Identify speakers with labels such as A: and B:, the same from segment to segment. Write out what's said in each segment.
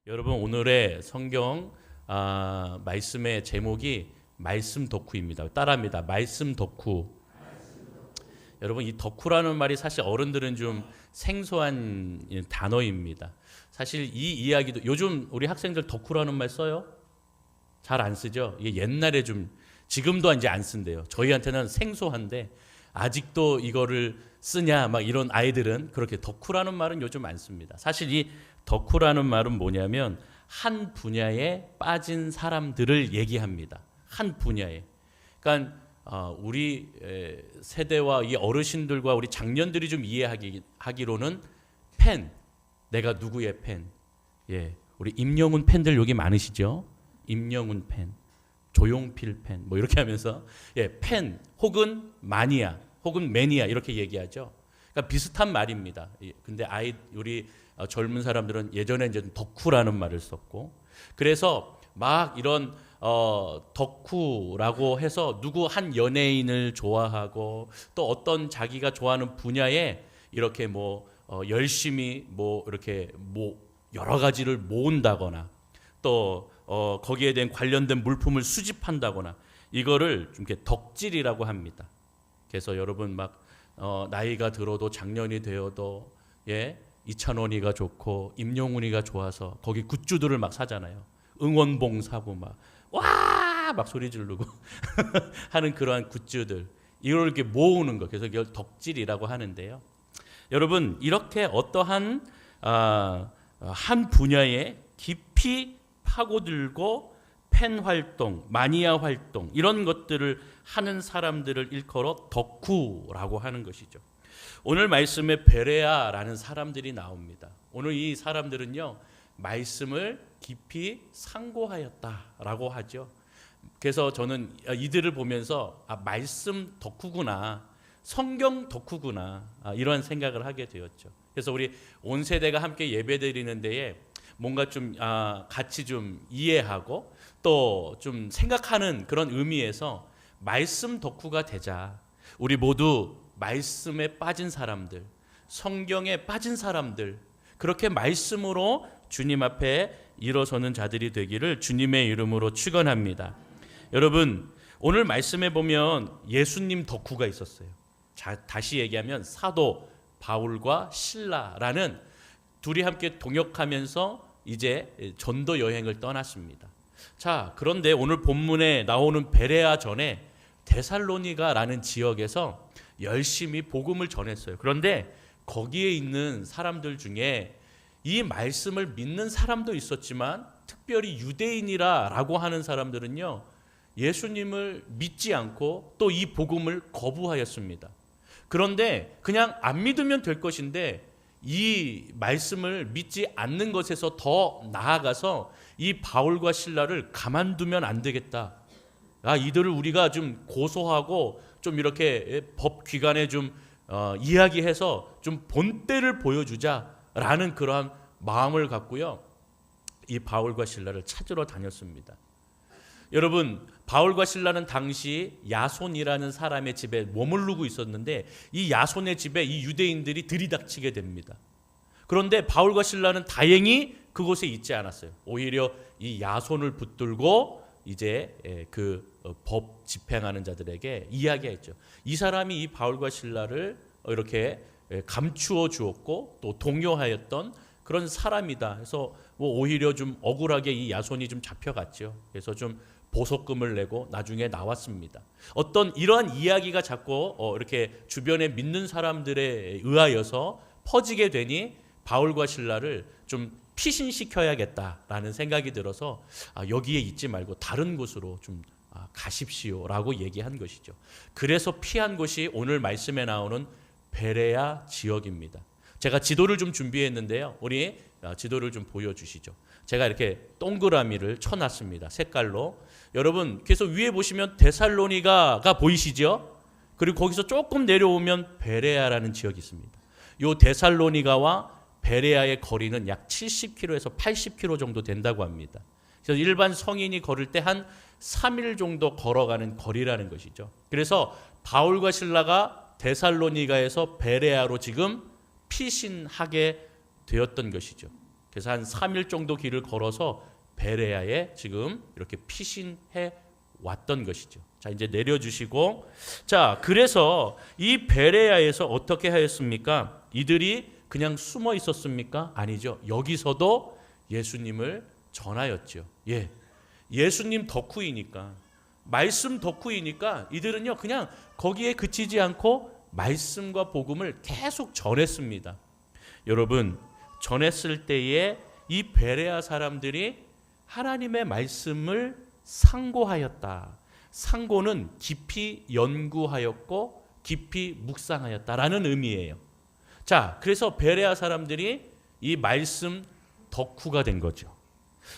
A: 여러분 오늘의 성경 말씀의 제목이 말씀 덕후입니다. 따라합니다. 말씀 덕후. 여러분 이 덕후라는 말이 사실 어른들은 좀 생소한 단어입니다. 사실 이 이야기도 요즘 우리 학생들 덕후라는 말 써요? 잘 안 쓰죠? 이게 옛날에 좀 지금도 이제 안 쓴대요. 저희한테는 생소한데 아직도 이거를 쓰냐 막 이런 아이들은 그렇게 덕후라는 말은 요즘 안 씁니다. 사실 이 덕후라는 말은 뭐냐면 한 분야에 빠진 사람들을 얘기합니다. 한 분야에. 그러니까 우리 세대와 이 어르신들과 우리 장년들이 좀 이해하기로는 팬, 내가 누구의 팬. 예, 우리 임영웅 팬들 여기 많으시죠? 임영웅 팬, 조용필 팬, 뭐 이렇게 하면서 팬 혹은 마니아 혹은 매니아 이렇게 얘기하죠. 그러니까 비슷한 말입니다. 근데 우리 젊은 사람들은 예전에 이제 덕후라는 말을 썼고, 그래서 막 이런 덕후라고 해서 누구 한 연예인을 좋아하고 또 어떤 자기가 좋아하는 분야에 이렇게 열심히 이렇게 여러 가지를 모은다거나 또 거기에 대한 관련된 물품을 수집한다거나 이거를 좀 이렇게 덕질이라고 합니다. 그래서 여러분 막 나이가 들어도 작년이 되어도 이찬원이가 좋고 임영웅이가 좋아서 거기 굿즈들을 막 사잖아요. 응원봉 사고 막 소리 지르고 하는 그러한 굿즈들 이걸 이렇게 모으는 거. 그래서 이걸 덕질이라고 하는데요. 여러분 이렇게 어떠한 한 분야에 깊이 파고들고 팬 활동, 마니아 활동 이런 것들을 하는 사람들을 일컬어 덕후라고 하는 것이죠. 오늘 말씀에 베레아라는 사람들이 나옵니다. 오늘 이 사람들은요 말씀을 깊이 상고하였다라고 하죠. 그래서 저는 이들을 보면서 말씀 덕후구나, 성경 덕후구나 이런 생각을 하게 되었죠. 그래서 우리 온 세대가 함께 예배드리는 데에 뭔가 좀 같이 좀 이해하고 또 좀 생각하는 그런 의미에서 말씀 덕후가 되자. 우리 모두 말씀에 빠진 사람들, 성경에 빠진 사람들, 그렇게 말씀으로 주님 앞에 일어서는 자들이 되기를 주님의 이름으로 축원합니다. 여러분 오늘 말씀에 보면 예수님 덕후가 있었어요. 다시 얘기하면 사도 바울과 실라라는 둘이 함께 동역하면서 이제 전도 여행을 떠났습니다. 자, 그런데 오늘 본문에 나오는 베레아 전에 데살로니가라는 지역에서 열심히 복음을 전했어요. 그런데 거기에 있는 사람들 중에 이 말씀을 믿는 사람도 있었지만 특별히 유대인이라고 하는 사람들은요 예수님을 믿지 않고 또 이 복음을 거부하였습니다. 그런데 그냥 안 믿으면 될 것인데 이 말씀을 믿지 않는 것에서 더 나아가서 이 바울과 실라를 가만두면 안 되겠다. 이들을 우리가 좀 고소하고 좀 이렇게 법기관에 좀 이야기해서 좀 본때를 보여주자라는 그러한 마음을 갖고요. 이 바울과 실라를 찾으러 다녔습니다. 여러분 바울과 실라는 당시 야손이라는 사람의 집에 머무르고 있었는데 이 야손의 집에 이 유대인들이 들이닥치게 됩니다. 그런데 바울과 실라는 다행히 그곳에 있지 않았어요. 오히려 이 야손을 붙들고 이제 그 법 집행하는 자들에게 이야기했죠. 이 사람이 이 바울과 실라를 이렇게 감추어 주었고 또 동요하였던 그런 사람이다. 그래서 오히려 좀 억울하게 이 야손이 좀 잡혀갔죠. 그래서 좀 보석금을 내고 나중에 나왔습니다. 어떤 이러한 이야기가 자꾸 이렇게 주변에 믿는 사람들에 의하여서 퍼지게 되니 바울과 실라를 좀 피신시켜야겠다라는 생각이 들어서 여기에 있지 말고 다른 곳으로 좀 가십시오라고 얘기한 것이죠. 그래서 피한 곳이 오늘 말씀에 나오는 베레아 지역입니다. 제가 지도를 좀 준비했는데요. 우리 지도를 좀 보여주시죠. 제가 이렇게 동그라미를 쳐놨습니다. 색깔로. 여러분 그래서 위에 보시면 데살로니가가 보이시죠? 그리고 거기서 조금 내려오면 베레아라는 지역이 있습니다. 이 데살로니가와 베레아의 거리는 약 70km에서 80km 정도 된다고 합니다. 그래서 일반 성인이 걸을 때 한 3일 정도 걸어가는 거리라는 것이죠. 그래서 바울과 실라가 데살로니가에서 베레아로 지금 피신하게 되었던 것이죠. 그래서 한 3일 정도 길을 걸어서 베레아에 지금 이렇게 피신해 왔던 것이죠. 자, 이제 내려주시고, 자, 그래서 이 베레아에서 어떻게 하였습니까? 이들이 그냥 숨어 있었습니까? 아니죠. 여기서도 예수님을 전하였죠. 예, 예수님 덕후이니까, 말씀 덕후이니까 이들은요 그냥 거기에 그치지 않고 말씀과 복음을 계속 전했습니다. 여러분, 전했을 때에 이 베레아 사람들이 하나님의 말씀을 상고하였다. 상고는 깊이 연구하였고 깊이 묵상하였다라는 의미예요. 자, 그래서 베레아 사람들이 이 말씀 덕후가 된 거죠.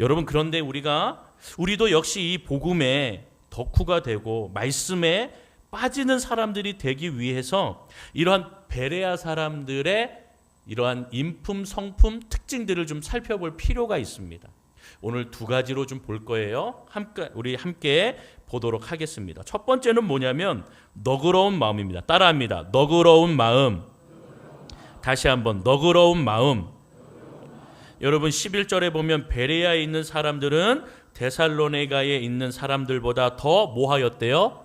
A: 여러분, 그런데 우리도 역시 이 복음에 덕후가 되고 말씀에 빠지는 사람들이 되기 위해서 이러한 베레아 사람들의 이러한 인품, 성품, 특징들을 좀 살펴볼 필요가 있습니다. 오늘 두 가지로 좀 볼 거예요. 우리 함께 보도록 하겠습니다. 첫 번째는 뭐냐면 너그러운 마음입니다. 따라합니다. 너그러운 마음. 다시 한번 너그러운 마음. 여러분, 11절에 보면 베레아에 있는 사람들은 데살로니가에 있는 사람들보다 더 뭐하였대요?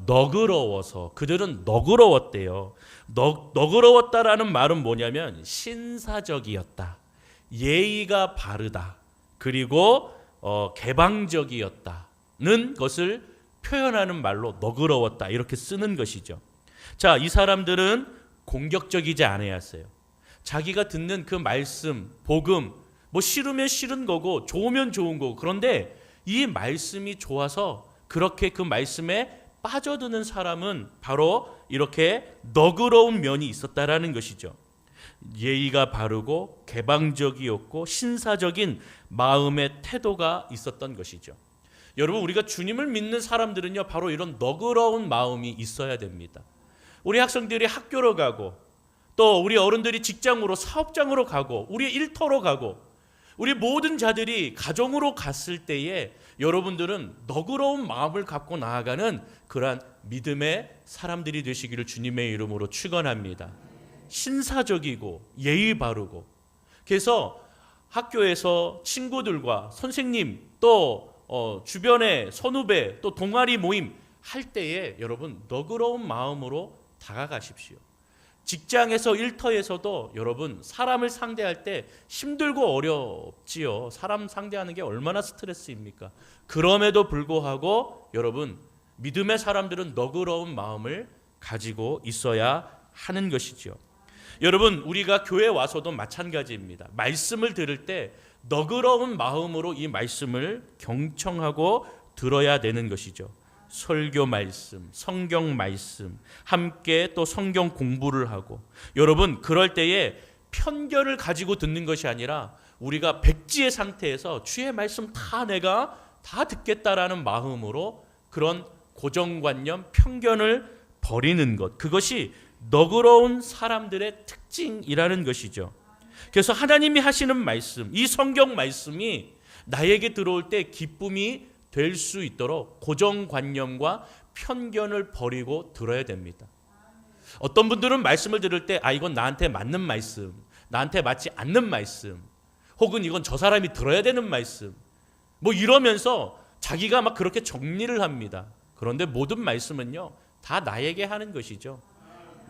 A: 너그러워서. 그들은 너그러웠대요. 너그러웠다라는 말은 뭐냐면 신사적이었다, 예의가 바르다, 그리고 개방적이었다는 것을 표현하는 말로 너그러웠다 이렇게 쓰는 것이죠. 자, 이 사람들은 공격적이지 않아야했어요. 자기가 듣는 그 말씀, 복음, 뭐 싫으면 싫은 거고 좋으면 좋은 거고, 그런데 이 말씀이 좋아서 그렇게 그 말씀에 빠져드는 사람은 바로 이렇게 너그러운 면이 있었다라는 것이죠. 예의가 바르고 개방적이었고 신사적인 마음의 태도가 있었던 것이죠. 여러분, 우리가 주님을 믿는 사람들은요 바로 이런 너그러운 마음이 있어야 됩니다. 우리 학생들이 학교로 가고, 또 우리 어른들이 직장으로, 사업장으로 가고, 우리 일터로 가고, 우리 모든 자들이 가정으로 갔을 때에 여러분들은 너그러운 마음을 갖고 나아가는 그러한 믿음의 사람들이 되시기를 주님의 이름으로 축원합니다. 신사적이고 예의 바르고, 그래서 학교에서 친구들과 선생님, 또 주변의 선후배, 또 동아리 모임 할 때에 여러분 너그러운 마음으로 다가가십시오. 직장에서, 일터에서도 여러분 사람을 상대할 때 힘들고 어렵지요. 사람 상대하는 게 얼마나 스트레스입니까? 그럼에도 불구하고 여러분 믿음의 사람들은 너그러운 마음을 가지고 있어야 하는 것이죠. 여러분, 우리가 교회 와서도 마찬가지입니다. 말씀을 들을 때 너그러운 마음으로 이 말씀을 경청하고 들어야 되는 것이죠. 설교 말씀, 성경 말씀, 함께 또 성경 공부를 하고, 여러분 그럴 때에 편견을 가지고 듣는 것이 아니라 우리가 백지의 상태에서 주의 말씀 내가 다 듣겠다라는 마음으로 그런 고정관념, 편견을 버리는 것, 그것이 너그러운 사람들의 특징이라는 것이죠. 그래서 하나님이 하시는 말씀, 이 성경 말씀이 나에게 들어올 때 기쁨이 될 수 있도록 고정관념과 편견을 버리고 들어야 됩니다. 어떤 분들은 말씀을 들을 때 이건 나한테 맞는 말씀, 나한테 맞지 않는 말씀, 혹은 이건 저 사람이 들어야 되는 말씀, 뭐 이러면서 자기가 막 그렇게 정리를 합니다. 그런데 모든 말씀은요 다 나에게 하는 것이죠.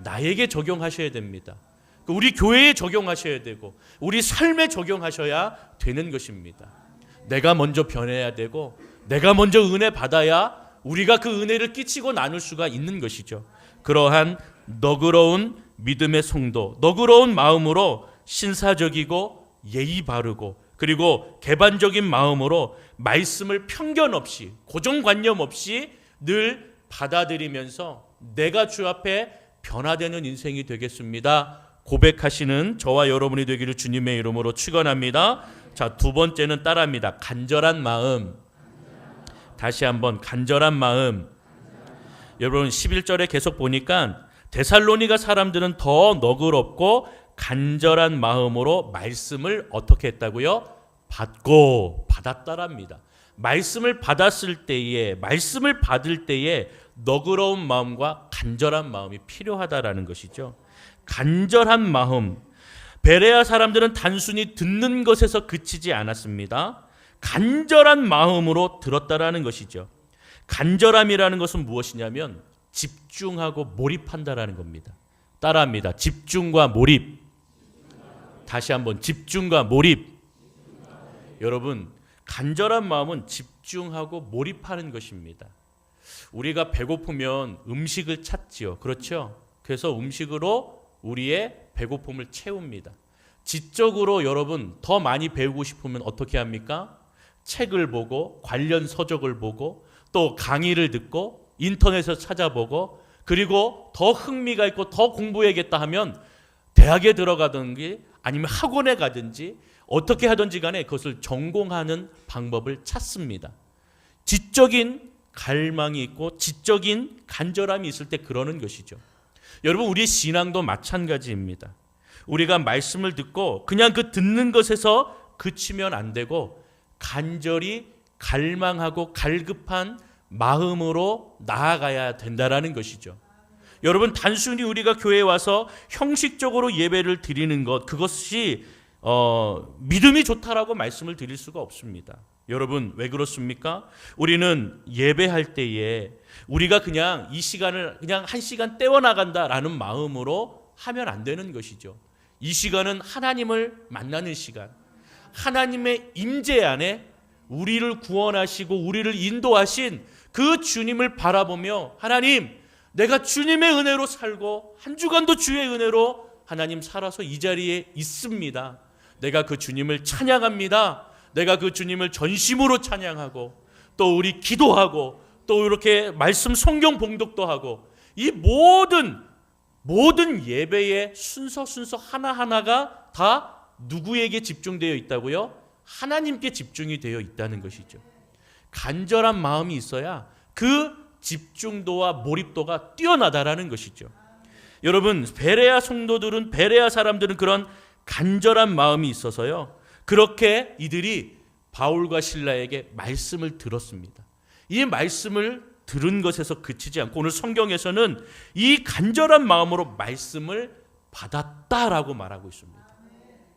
A: 나에게 적용하셔야 됩니다. 우리 교회에 적용하셔야 되고 우리 삶에 적용하셔야 되는 것입니다. 내가 먼저 변해야 되고 내가 먼저 은혜 받아야 우리가 그 은혜를 끼치고 나눌 수가 있는 것이죠. 그러한 너그러운 믿음의 성도, 너그러운 마음으로 신사적이고 예의 바르고 그리고 개방적인 마음으로 말씀을 편견 없이, 고정관념 없이 늘 받아들이면서 내가 주 앞에 변화되는 인생이 되겠습니다 고백하시는 저와 여러분이 되기를 주님의 이름으로 축원합니다. 자, 두 번째는 따라합니다. 간절한 마음. 다시 한번 간절한 마음. 여러분 11절에 계속 보니까 데살로니가 사람들은 더 너그럽고 간절한 마음으로 말씀을 어떻게 했다고요? 받았다랍니다. 말씀을 받았을 때에, 말씀을 받을 때에 너그러운 마음과 간절한 마음이 필요하다라는 것이죠. 간절한 마음. 베레아 사람들은 단순히 듣는 것에서 그치지 않았습니다. 간절한 마음으로 들었다라는 것이죠. 간절함이라는 것은 무엇이냐면 집중하고 몰입한다라는 겁니다. 따라합니다. 집중과 몰입. 다시 한번 집중과 몰입. 여러분, 간절한 마음은 집중하고 몰입하는 것입니다. 우리가 배고프면 음식을 찾지요. 그렇죠? 그래서 음식으로 우리의 배고픔을 채웁니다. 지적으로 여러분 더 많이 배우고 싶으면 어떻게 합니까? 책을 보고 관련 서적을 보고 또 강의를 듣고 인터넷에서 찾아보고 그리고 더 흥미가 있고 더 공부해야겠다 하면 대학에 들어가든지 아니면 학원에 가든지 어떻게 하든지 간에 그것을 전공하는 방법을 찾습니다. 지적인 갈망이 있고 지적인 간절함이 있을 때 그러는 것이죠. 여러분, 우리 신앙도 마찬가지입니다. 우리가 말씀을 듣고 그냥 그 듣는 것에서 그치면 안 되고 간절히 갈망하고 갈급한 마음으로 나아가야 된다라는 것이죠. 여러분, 단순히 우리가 교회에 와서 형식적으로 예배를 드리는 것, 그것이 믿음이 좋다라고 말씀을 드릴 수가 없습니다. 여러분, 왜 그렇습니까? 우리는 예배할 때에 우리가 그냥 이 시간을 그냥 한 시간 떼어나간다라는 마음으로 하면 안 되는 것이죠. 이 시간은 하나님을 만나는 시간, 하나님의 임재 안에 우리를 구원하시고 우리를 인도하신 그 주님을 바라보며 하나님, 내가 주님의 은혜로 살고 한 주간도 주의 은혜로 하나님 살아서 이 자리에 있습니다. 내가 그 주님을 찬양합니다. 내가 그 주님을 전심으로 찬양하고 또 우리 기도하고 또 이렇게 말씀 성경 봉독도 하고 이 모든 예배의 순서 하나하나가 다 누구에게 집중되어 있다고요? 하나님께 집중이 되어 있다는 것이죠. 간절한 마음이 있어야 그 집중도와 몰입도가 뛰어나다라는 것이죠. 여러분, 베레아 성도들은, 베레아 사람들은 그런 간절한 마음이 있어서요, 그렇게 이들이 바울과 실라에게 말씀을 들었습니다. 이 말씀을 들은 것에서 그치지 않고 오늘 성경에서는 이 간절한 마음으로 말씀을 받았다라고 말하고 있습니다.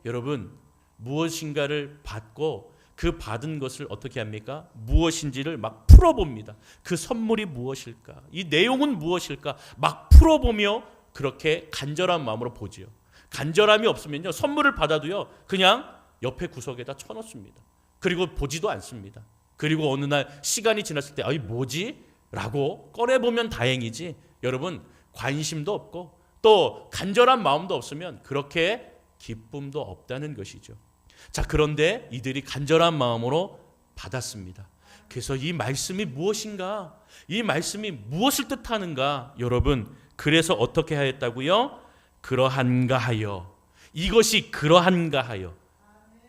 A: 여러분, 무엇인가를 받고 그 받은 것을 어떻게 합니까? 무엇인지를 막 풀어봅니다. 그 선물이 무엇일까? 이 내용은 무엇일까? 막 풀어보며 그렇게 간절한 마음으로 보지요. 간절함이 없으면요, 선물을 받아도요 그냥 옆에 구석에다 쳐놓습니다. 그리고 보지도 않습니다. 그리고 어느 날 시간이 지났을 때 뭐지? 라고 꺼내보면 다행이지, 여러분, 관심도 없고 또 간절한 마음도 없으면 그렇게 기쁨도 없다는 것이죠. 자, 그런데 이들이 간절한 마음으로 받았습니다. 그래서 이 말씀이 무엇인가? 이 말씀이 무엇을 뜻하는가? 여러분, 그래서 어떻게 하였다고요? 그러한가 하여. 이것이 그러한가 하여.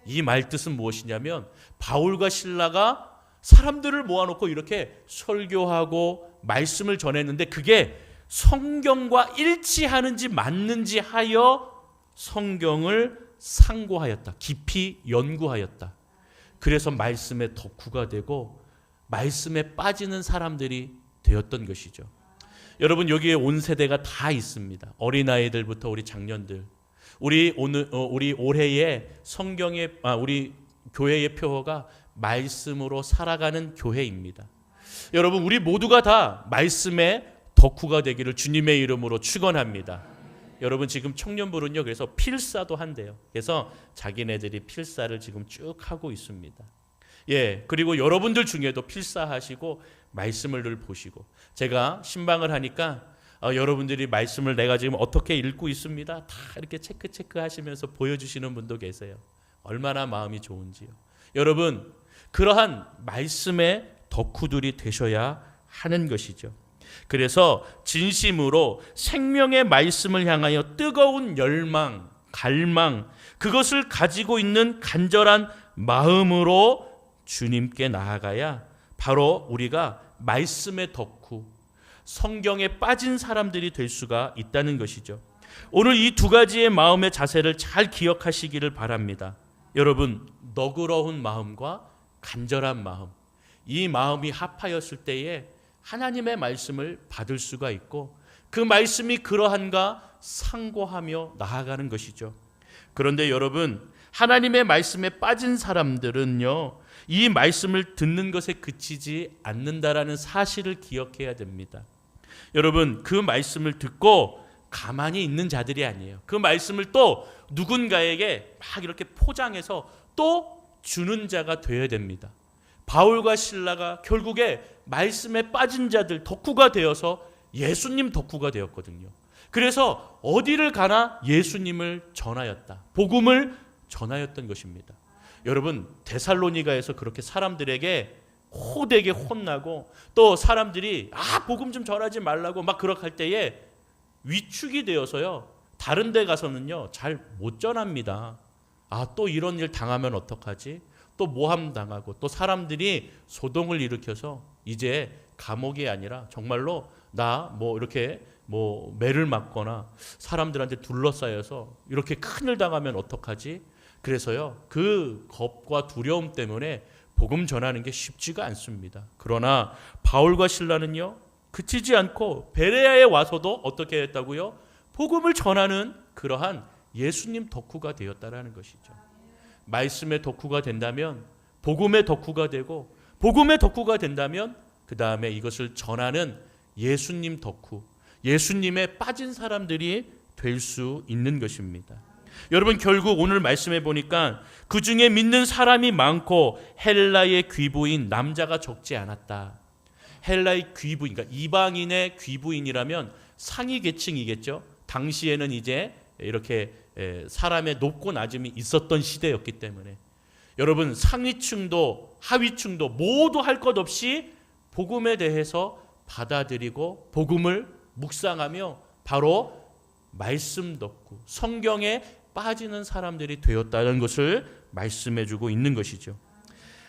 A: 이 말 뜻은 무엇이냐면 바울과 실라가 사람들을 모아놓고 이렇게 설교하고 말씀을 전했는데 그게 성경과 일치하는지 맞는지 하여 성경을 상고하였다. 깊이 연구하였다. 그래서 말씀의 덕후가 되고 말씀에 빠지는 사람들이 되었던 것이죠. 여러분, 여기에 온 세대가 다 있습니다. 어린아이들부터 우리 장년들. 우리 올해의 성경의 우리 교회의 표어가 말씀으로 살아가는 교회입니다. 여러분, 우리 모두가 다 말씀의 덕후가 되기를 주님의 이름으로 축원합니다. 여러분, 지금 청년부는요, 그래서 필사도 한대요. 그래서 자기네들이 필사를 지금 쭉 하고 있습니다. 예, 그리고 여러분들 중에도 필사하시고 말씀을 늘 보시고, 제가 신방을 하니까 여러분들이 말씀을 내가 지금 어떻게 읽고 있습니다, 다 이렇게 체크 하시면서 보여주시는 분도 계세요. 얼마나 마음이 좋은지요. 여러분, 그러한 말씀의 덕후들이 되셔야 하는 것이죠. 그래서 진심으로 생명의 말씀을 향하여 뜨거운 열망, 갈망, 그것을 가지고 있는 간절한 마음으로 주님께 나아가야 바로 우리가 말씀의 덕후, 성경에 빠진 사람들이 될 수가 있다는 것이죠. 오늘 이 두 가지의 마음의 자세를 잘 기억하시기를 바랍니다. 여러분, 너그러운 마음과 간절한 마음, 이 마음이 합하였을 때에 하나님의 말씀을 받을 수가 있고 그 말씀이 그러한가 상고하며 나아가는 것이죠. 그런데 여러분, 하나님의 말씀에 빠진 사람들은요, 이 말씀을 듣는 것에 그치지 않는다라는 사실을 기억해야 됩니다. 여러분, 그 말씀을 듣고 가만히 있는 자들이 아니에요. 그 말씀을 또 누군가에게 막 이렇게 포장해서 또 주는 자가 되어야 됩니다. 바울과 실라가 결국에 말씀에 빠진 자들 덕후가 되어서 예수님 덕후가 되었거든요. 그래서 어디를 가나 예수님을 전하였다. 복음을 전하였던 것입니다. 여러분, 데살로니가에서 그렇게 사람들에게 호되게 혼나고 또 사람들이 복음 좀 전하지 말라고 막 그렇게 할 때에 위축이 되어서요, 다른 데 가서는요 잘 못 전합니다. 또 이런 일 당하면 어떡하지? 또 모함 당하고 또 사람들이 소동을 일으켜서 이제 감옥이 아니라 정말로 나 이렇게 매를 맞거나 사람들한테 둘러싸여서 이렇게 큰일 당하면 어떡하지? 그래서요, 그 겁과 두려움 때문에 복음 전하는 게 쉽지가 않습니다. 그러나 바울과 실라는요, 그치지 않고 베레아에 와서도 어떻게 했다고요? 복음을 전하는 그러한 예수님 덕후가 되었다라는 것이죠. 말씀의 덕후가 된다면 복음의 덕후가 되고, 복음의 덕후가 된다면 그 다음에 이것을 전하는 예수님 덕후, 예수님에 빠진 사람들이 될 수 있는 것입니다. 여러분, 결국 오늘 말씀해 보니까 그 중에 믿는 사람이 많고 헬라의 귀부인 남자가 적지 않았다. 헬라의 귀부인, 그러니까 이방인의 귀부인이라면 상위 계층이겠죠. 당시에는 이제 이렇게 사람의 높고 낮음이 있었던 시대였기 때문에 여러분, 상위층도 하위층도 모두 할 것 없이 복음에 대해서 받아들이고 복음을 묵상하며 바로 말씀 덕후, 성경에 빠지는 사람들이 되었다는 것을 말씀해주고 있는 것이죠.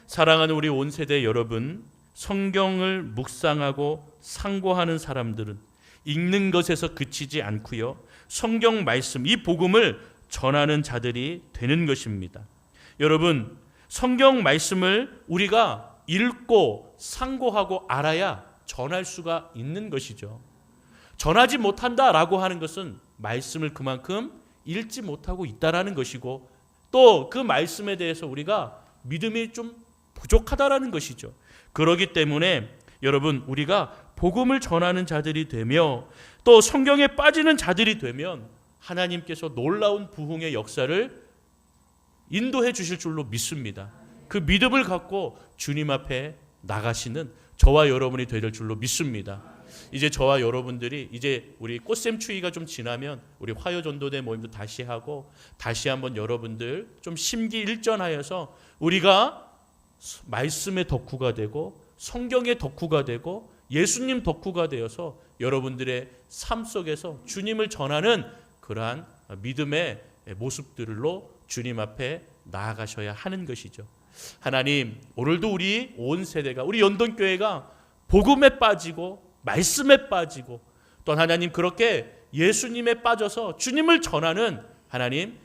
A: 사랑하는 우리 온 세대 여러분, 성경을 묵상하고 상고하는 사람들은 읽는 것에서 그치지 않고요, 성경 말씀, 이 복음을 전하는 자들이 되는 것입니다. 여러분, 성경 말씀을 우리가 읽고 상고하고 알아야 전할 수가 있는 것이죠. 전하지 못한다라고 하는 것은 말씀을 그만큼 읽지 못하고 있다라는 것이고, 또 그 말씀에 대해서 우리가 믿음이 좀 부족하다라는 것이죠. 그렇기 때문에 여러분, 우리가 복음을 전하는 자들이 되며 또 성경에 빠지는 자들이 되면 하나님께서 놀라운 부흥의 역사를 인도해 주실 줄로 믿습니다. 그 믿음을 갖고 주님 앞에 나가시는 저와 여러분이 될 줄로 믿습니다. 이제 저와 여러분들이 이제 우리 꽃샘 추위가 좀 지나면 우리 화요전도대 모임도 다시 하고 다시 한번 여러분들 좀 심기일전하여서 우리가 말씀의 덕후가 되고 성경의 덕후가 되고 예수님 덕후가 되어서 여러분들의 삶 속에서 주님을 전하는 그러한 믿음의 모습들로 주님 앞에 나아가셔야 하는 것이죠. 하나님, 오늘도 우리 온 세대가, 우리 연동교회가 복음에 빠지고 말씀에 빠지고 또 하나님 그렇게 예수님에 빠져서 주님을 전하는 하나님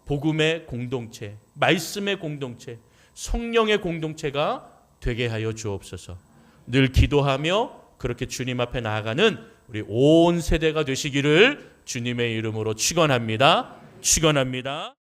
A: 복음의 공동체, 말씀의 공동체, 성령의 공동체가 되게 하여 주옵소서. 늘 기도하며 그렇게 주님 앞에 나아가는 우리 온 세대가 되시기를 주님의 이름으로 축원합니다. 축원합니다.